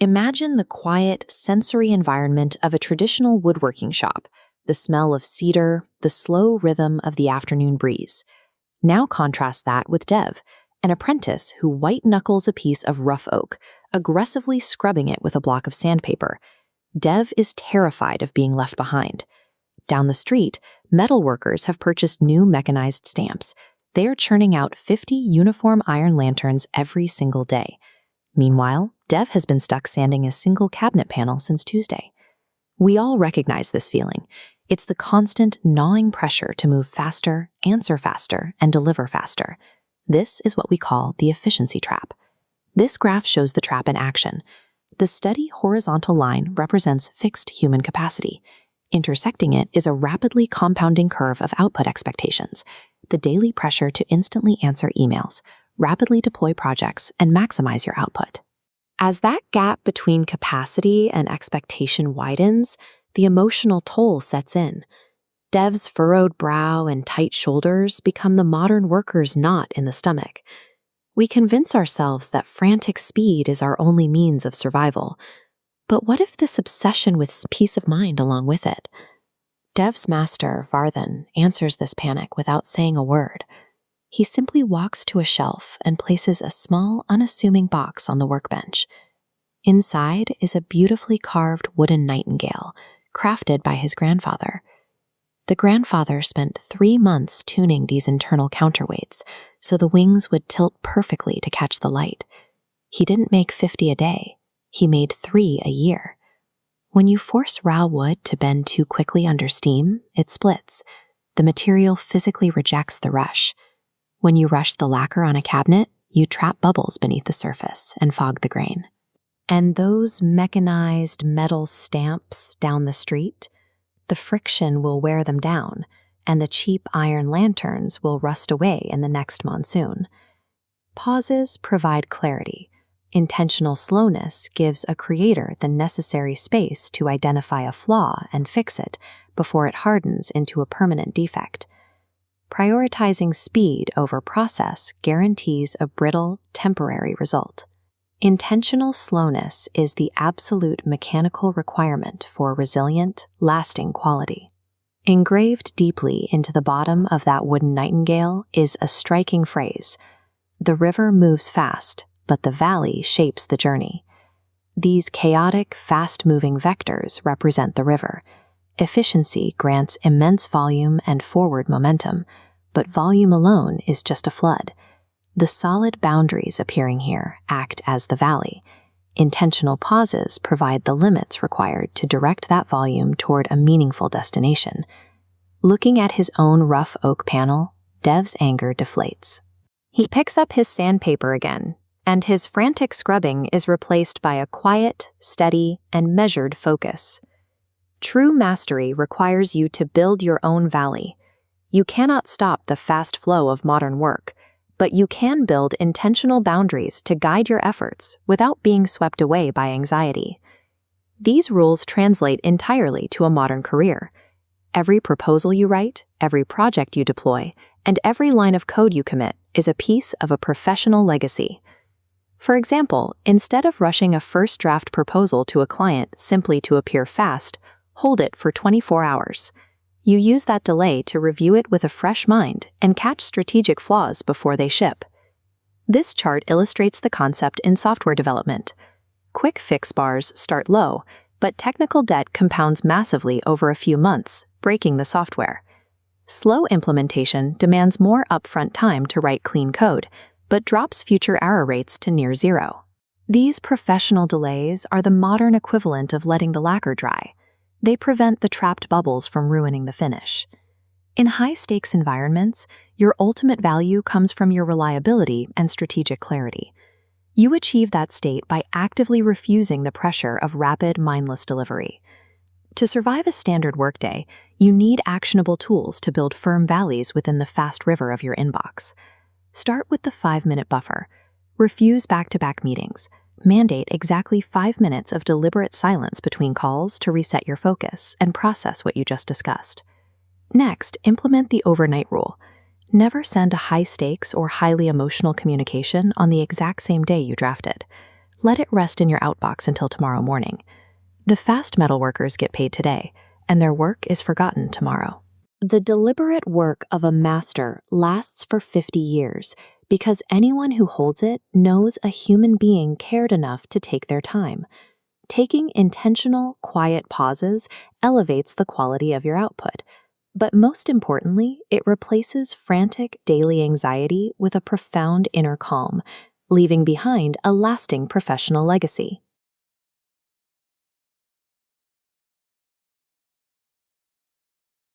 Imagine the quiet, sensory environment of a traditional woodworking shop, the smell of cedar, the slow rhythm of the afternoon breeze. Now contrast that with Dev, an apprentice who white-knuckles a piece of rough oak, aggressively scrubbing it with a block of sandpaper. Dev is terrified of being left behind. Down the street, metal workers have purchased new mechanized stamps. They are churning out 50 uniform iron lanterns every single day. Meanwhile, Dev has been stuck sanding a single cabinet panel since Tuesday. We all recognize this feeling. It's the constant gnawing pressure to move faster, answer faster, and deliver faster. This is what we call the efficiency trap. This graph shows the trap in action. The steady horizontal line represents fixed human capacity. Intersecting it is a rapidly compounding curve of output expectations, the daily pressure to instantly answer emails, rapidly deploy projects, and maximize your output. As that gap between capacity and expectation widens, the emotional toll sets in. Dev's furrowed brow and tight shoulders become the modern worker's knot in the stomach. We convince ourselves that frantic speed is our only means of survival. But what if this obsession with peace of mind along with it? Dev's master, Vardhan, answers this panic without saying a word. He simply walks to a shelf and places a small, unassuming box on the workbench. Inside is a beautifully carved wooden nightingale, crafted by his grandfather. The grandfather spent 3 months tuning these internal counterweights so the wings would tilt perfectly to catch the light. He didn't make 50 a day. He made 3 a year. When you force raw wood to bend too quickly under steam, it splits. The material physically rejects the rush. When you rush the lacquer on a cabinet, you trap bubbles beneath the surface and fog the grain. And those mechanized metal stamps down the street, the friction will wear them down, and the cheap iron lanterns will rust away in the next monsoon. Pauses provide clarity. Intentional slowness gives a creator the necessary space to identify a flaw and fix it before it hardens into a permanent defect. Prioritizing speed over process guarantees a brittle, temporary result. Intentional slowness is the absolute mechanical requirement for resilient, lasting quality. Engraved deeply into the bottom of that wooden nightingale is a striking phrase: "The river moves fast, but the valley shapes the journey." These chaotic, fast-moving vectors represent the river. Efficiency grants immense volume and forward momentum, but volume alone is just a flood. The solid boundaries appearing here act as the valley. Intentional pauses provide the limits required to direct that volume toward a meaningful destination. Looking at his own rough oak panel, Dev's anger deflates. He picks up his sandpaper again, and his frantic scrubbing is replaced by a quiet, steady, and measured focus. True mastery requires you to build your own valley. You cannot stop the fast flow of modern work, but you can build intentional boundaries to guide your efforts without being swept away by anxiety. These rules translate entirely to a modern career. Every proposal you write, every project you deploy, and every line of code you commit is a piece of a professional legacy. For example, instead of rushing a first draft proposal to a client simply to appear fast, hold it for 24 hours. You use that delay to review it with a fresh mind and catch strategic flaws before they ship. This chart illustrates the concept in software development. Quick fix bars start low, but technical debt compounds massively over a few months, breaking the software. Slow implementation demands more upfront time to write clean code, but drops future error rates to near zero. These professional delays are the modern equivalent of letting the lacquer dry. They prevent the trapped bubbles from ruining the finish. In high-stakes environments, your ultimate value comes from your reliability and strategic clarity. You achieve that state by actively refusing the pressure of rapid, mindless delivery. To survive a standard workday, you need actionable tools to build firm valleys within the fast river of your inbox. Start with the 5-minute buffer. Refuse back-to-back meetings. Mandate exactly 5 minutes of deliberate silence between calls to reset your focus and process what you just discussed. Next, implement the overnight rule. Never send a high-stakes or highly emotional communication on the exact same day you drafted. Let it rest in your outbox until tomorrow morning. The fast metal workers get paid today, and their work is forgotten tomorrow. The deliberate work of a master lasts for 50 years because anyone who holds it knows a human being cared enough to take their time. Taking intentional, quiet pauses elevates the quality of your output. But most importantly, it replaces frantic daily anxiety with a profound inner calm, leaving behind a lasting professional legacy.